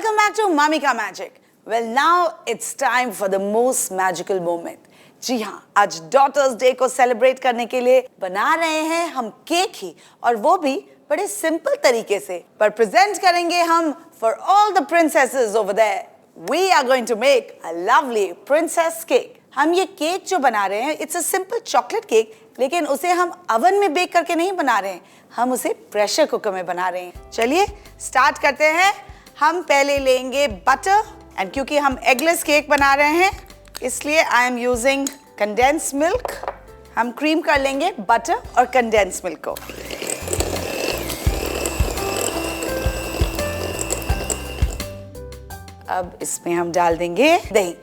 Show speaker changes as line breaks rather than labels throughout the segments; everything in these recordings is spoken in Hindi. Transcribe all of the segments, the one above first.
Welcome back to Mummy Ka Magic. Well, now it's time for the most magical moment. जी हाँ, आज डॉटर्स डे को सेलिब्रेट करने के लिए बना रहे हैं हम केक ही, और वो भी बड़े सिंपल तरीके से, पर प्रेजेंट करेंगे हम for all the princesses over there. We are going to make a lovely princess cake. हम ये केक जो बना रहे हैं, it's a simple chocolate cake, लेकिन उसे हम अवन में बेक करके नहीं बना रहे हैं, हम उसे प्रेशर कुकर में बना रहे हैं. चलिए स्टार्ट करते हैं. हम पहले लेंगे बटर, एंड क्योंकि हम एगलेस केक बना रहे हैं इसलिए I am using condense milk. हम क्रीम कर लेंगे बटर और कंडेंस मिल्क को. अब इसमें हम डाल देंगे दही.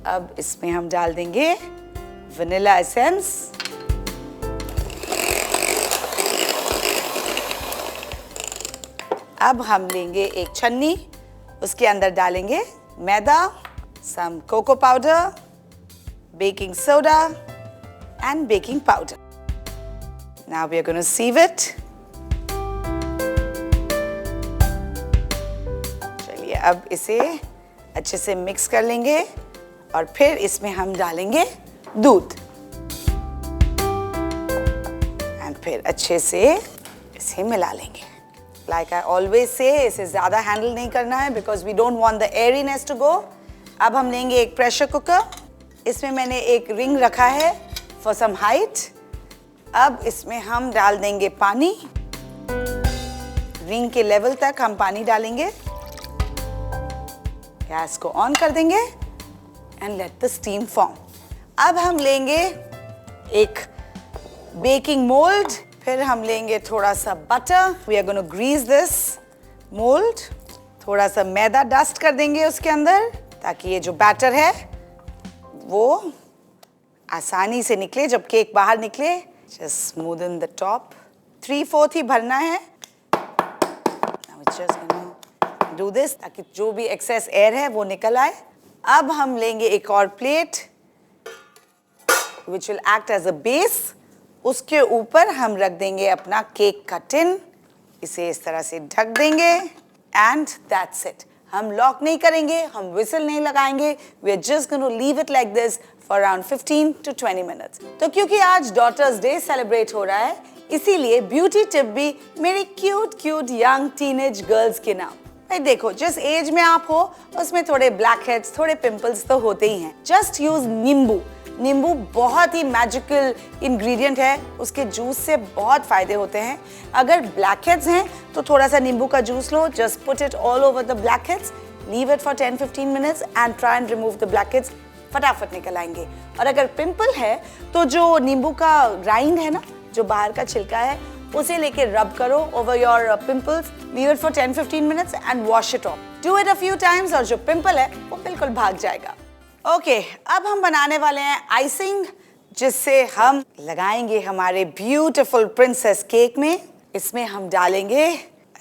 अब इसमें हम डाल देंगे वनीला एसेंस. अब हम लेंगे एक छन्नी, उसके अंदर डालेंगे मैदा, some cocoa powder, baking soda and baking powder. Now we are going to sieve it. चलिए अब इसे अच्छे से मिक्स कर लेंगे और फिर इसमें हम डालेंगे दूध, एंड फिर अच्छे से इसे मिला लेंगे. Like I always say, इसे ज़्यादा हैंडल नहीं करना है because we don't want the airiness to go. अब हम लेंगे एक प्रेशर कुकर. इसमें मैंने एक रिंग रखा है for some height. अब इसमें हम डाल देंगे पानी. रिंग के लेवल तक हम पानी डालेंगे. गैस को ऑन कर देंगे and let the steam form. अब हम लेंगे एक बेकिंग मोल्ड. फिर हम लेंगे थोड़ा सा butter. We are going to grease this mould. थोड़ा सा मैदा डस्ट कर देंगे उसके अंदर ताकि ये जो बैटर है वो आसानी से निकले जब केक बाहर निकले. Just smoothen the top. 3/4 ही भरना है. डू दिस ताकि जो भी एक्सेस एयर है वो निकल आए. अब हम लेंगे एक और plate which will act as a base. उसके ऊपर हम रख देंगे अपना केक का टिन. इसे इस तरह से ढक देंगे एंड दैट्स इट. हम लॉक नहीं करेंगे, हम विसल नहीं लगाएंगे. We are just going to leave it like this for around 15 to 20 minutes. तो क्योंकि आज डॉटर्स डे सेलिब्रेट हो रहा है, इसीलिए ब्यूटी टिप भी मेरी cute cute young teenage girls के नाम. भाई देखो, जिस एज में आप हो उसमें थोड़े ब्लैक हेड्स, थोड़े पिंपल्स तो होते ही हैं. जस्ट यूज नींबू. नींबू बहुत ही मैजिकल इंग्रेडिएंट है. उसके जूस से बहुत फायदे होते हैं. अगर ब्लैक हेड्स हैं तो थोड़ा सा नींबू का juice low. Just put it all over the black heads. Leave it for 10-15 minutes and try and remove the black heads. फटाफट निकल आएंगे. और अगर पिंपल है तो जो नींबू का राइंड है ना, जो बाहर का छिलका है, उसे लेके रब करो over your pimples. Leave it for 10-15 minutes and wash it of. Do it a few times और जो पिंपल है वो बिल्कुल भाग जाएगा. ओके, अब हम बनाने वाले हैं आइसिंग, जिससे हम लगाएंगे हमारे ब्यूटीफुल प्रिंसेस केक में. इसमें हम डालेंगे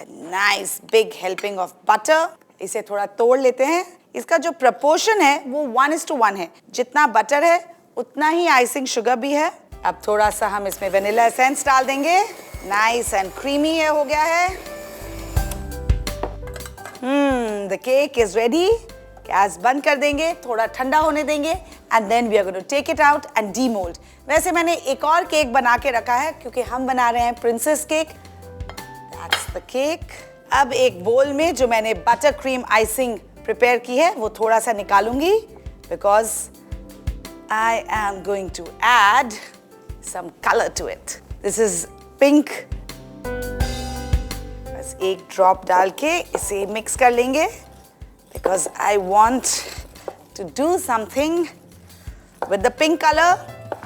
nice big helping of butter. इसे थोड़ा तोड़ लेते हैं. इसका जो प्रपोर्शन है वो 1:1 है. जितना बटर है उतना ही आइसिंग शुगर भी है. अब थोड़ा सा हम इसमें वनीला एसेंस डाल देंगे. नाइस एंड क्रीमी ये हो गया है. The cake is ready. Gas बंद कर देंगे, थोड़ा ठंडा होने देंगे and then we are going to take it out and demould. वैसे मैंने एक और केक बना के रखा है क्योंकि हम बना रहे हैं princess cake. That's the cake. अब एक बोल में जो मैंने बटर क्रीम आइसिंग प्रिपेयर की है वो थोड़ा सा निकालूंगी because I am going to add some colour to it. This is pink. बस एक ड्रॉप डाल के इसे मिक्स कर लेंगे because I want to do something with the pink color.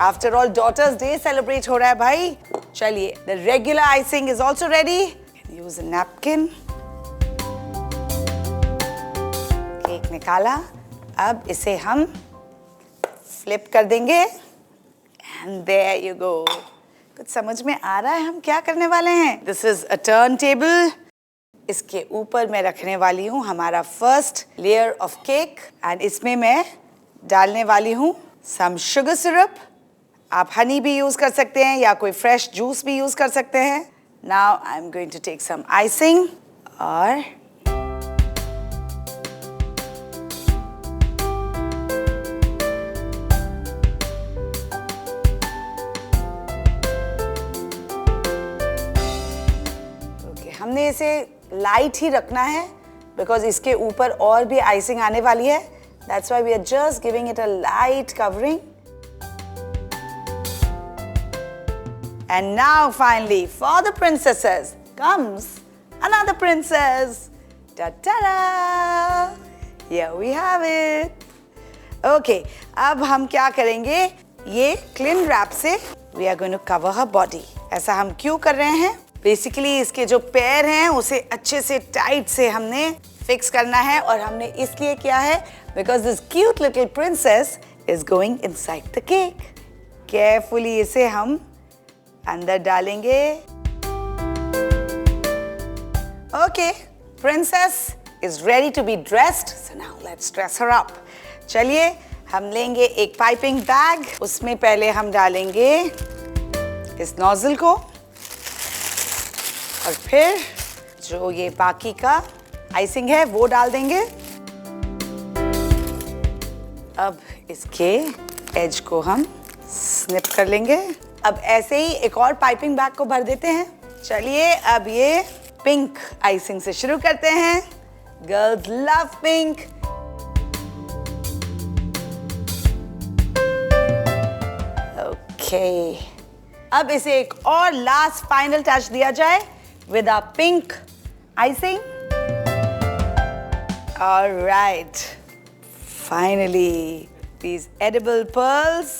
After all, Daughters Day celebrate हो रहा है भाई. चलिए, the regular icing is also ready. Use a napkin. Cake निकाला. अब इसे हम फ्लिप कर देंगे and there you go. कुछ समझ में आ रहा है हम क्या करने वाले हैं? This is a turntable. इसके ऊपर मैं रखने वाली हूँ हमारा first layer of cake and इसमें मैं डालने वाली हूँ सम शुगर सिरप. आप हनी भी यूज कर सकते हैं या कोई फ्रेश जूस भी यूज कर सकते हैं. Now I'm going to take some icing और हमने इसे लाइट ही रखना है बिकॉज इसके ऊपर और भी आइसिंग आने वाली है. That's why we are just giving it a light covering. And now finally for the princesses comes another princess. Ta-ta-da! Here we have it. Okay, अब हम क्या करेंगे? ये cling wrap से we are going to cover her body. ऐसा हम क्यों कर रहे हैं? बेसिकली इसके जो पैर हैं उसे अच्छे से टाइट से हमने फिक्स करना है और हमने इसलिए किया है because this cute little princess is going inside the cake. Carefully इसे हम अंदर डालेंगे. Okay, princess is ready to be dressed. So now let's dress her up. चलिए हम लेंगे एक पाइपिंग बैग. उसमें पहले हम डालेंगे इस नोजल को और फिर जो ये बाकी का आइसिंग है वो डाल देंगे. अब इसके एज को हम स्निप कर लेंगे. अब ऐसे ही एक और पाइपिंग बैग को भर देते हैं. चलिए अब ये पिंक आइसिंग से शुरू करते हैं. Girls love pink. ओके, अब इसे एक और लास्ट फाइनल टच दिया जाए with our pink icing. All right, finally these edible pearls.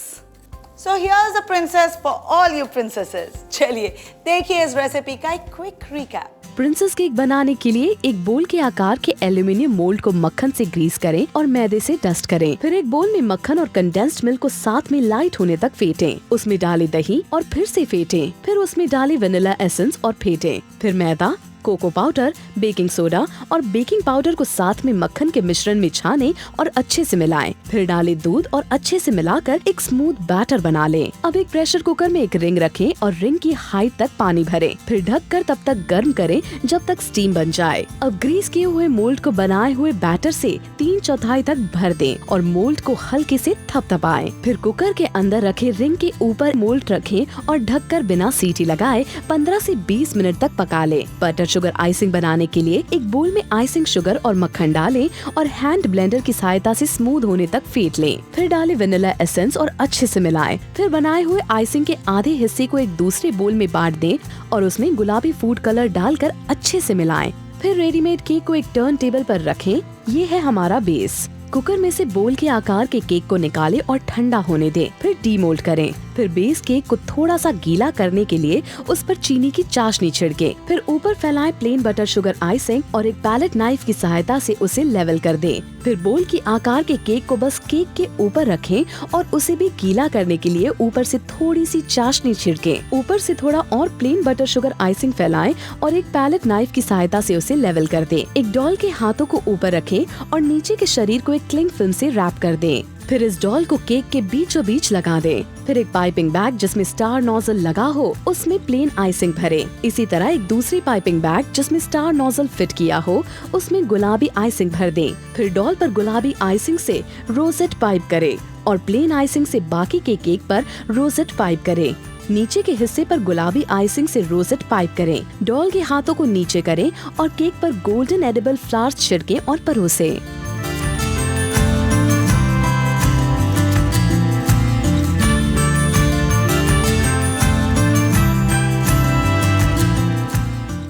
So here's a princess for all you princesses. चलिए देखिए इस रेसिपी का एक क्विक रिकैप.
प्रिंसेस केक बनाने के लिए एक बोल के आकार के एल्यूमिनियम मोल्ड को मक्खन से ग्रीस करें और मैदे से डस्ट करें. फिर एक बोल में मक्खन और कंडेंस्ड मिल्क को साथ में लाइट होने तक फेंटें. उसमें डालें दही और फिर से फेंटें. फिर उसमें डालें वनीला एसेंस और फेंटें. फिर मैदा, कोको पाउडर, बेकिंग सोडा और बेकिंग पाउडर को साथ में मक्खन के मिश्रण में छानें और अच्छे से मिलाएं. फिर डालें दूध और अच्छे से मिलाकर एक स्मूथ बैटर बना लें. अब एक प्रेशर कुकर में एक रिंग रखें और रिंग की हाइट तक पानी भरें. फिर ढककर तब तक गर्म करें जब तक स्टीम बन जाए. अब ग्रीस किए हुए मोल्ड को बनाए हुए बैटर से 3/4 तक भर दें और मोल्ड को हल्के से थपथपाएं. फिर कुकर के अंदर रखे रिंग के ऊपर मोल्ड रखें और ढककर बिना सीटी लगाए 15 से 20 मिनट तक पका लें. बटर शुगर आइसिंग बनाने के लिए एक बोल में आइसिंग शुगर और मक्खन डालें और हैंड ब्लेंडर की सहायता से स्मूथ होने तक फेंट लें. फिर डालें वनीला एसेंस और अच्छे से मिलाएं. फिर बनाए हुए आइसिंग के आधे हिस्से को एक दूसरे बोल में बांट दें और उसमें गुलाबी फूड कलर डालकर अच्छे से मिलाएं. फिर रेडीमेड केक को एक टर्न टेबल पर रखें. ये है हमारा बेस. कुकर में से बोल के आकार के केक को निकालें और ठंडा होने दें. फिर डीमोल्ड करें. फिर बेस केक को थोड़ा सा गीला करने के लिए उस पर चीनी की चाशनी छिड़के. फिर ऊपर फैलाएं प्लेन बटर शुगर आइसिंग और एक पैलेट नाइफ की सहायता से उसे लेवल कर दें. फिर बोल की आकार के केक को बस केक के ऊपर रखें और उसे भी गीला करने के लिए ऊपर से थोड़ी सी चाशनी छिड़के. ऊपर से थोड़ा और प्लेन बटर शुगर आइसिंग फैलाएं और एक पैलेट नाइफ की सहायता से उसे लेवल कर दें. एक डॉल के हाथों को ऊपर रखें और नीचे के शरीर को एक क्लिंग फिल्म से रैप कर दें. फिर इस डॉल को केक के बीचों बीच लगा दें. फिर एक पाइपिंग बैग जिसमें स्टार नोजल लगा हो उसमें प्लेन आइसिंग भरें. इसी तरह एक दूसरी पाइपिंग बैग जिसमें स्टार नोजल फिट किया हो उसमें गुलाबी आइसिंग भर दें. फिर डॉल पर गुलाबी आइसिंग से रोजेट पाइप करें और प्लेन आइसिंग से बाकी के केक पर रोजेट पाइप करें. नीचे के हिस्से पर गुलाबी आइसिंग से रोजेट पाइप करें. डॉल के हाथों को नीचे करें और केक पर गोल्डन एडिबल फ्लावर्स छिड़कें और परोसें.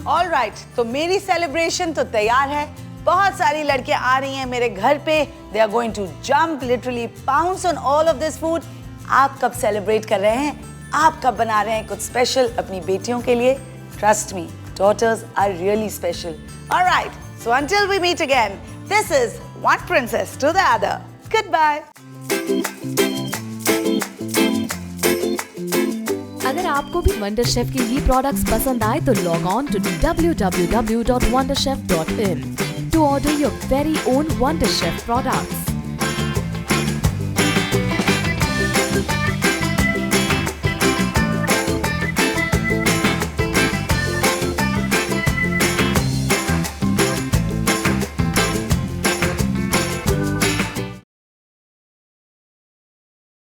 ऑलराइट, तो मेरी सेलिब्रेशन तो तैयार है. बहुत सारी लड़कियां आ रही हैं मेरे घर पे. They are going to jump, literally pounce on all of this food. आप कब सेलिब्रेट कर रहे हैं? आप कब बना रहे हैं कुछ स्पेशल अपनी बेटियों के लिए? Trust me, daughters are really special. Alright, so until we meet again, this is one princess to the other. Goodbye.
अगर आपको भी वंडर शेफ के ये प्रोडक्ट्स पसंद आए तो log on to www.wonderchef.in to order your very own Wonder Chef products.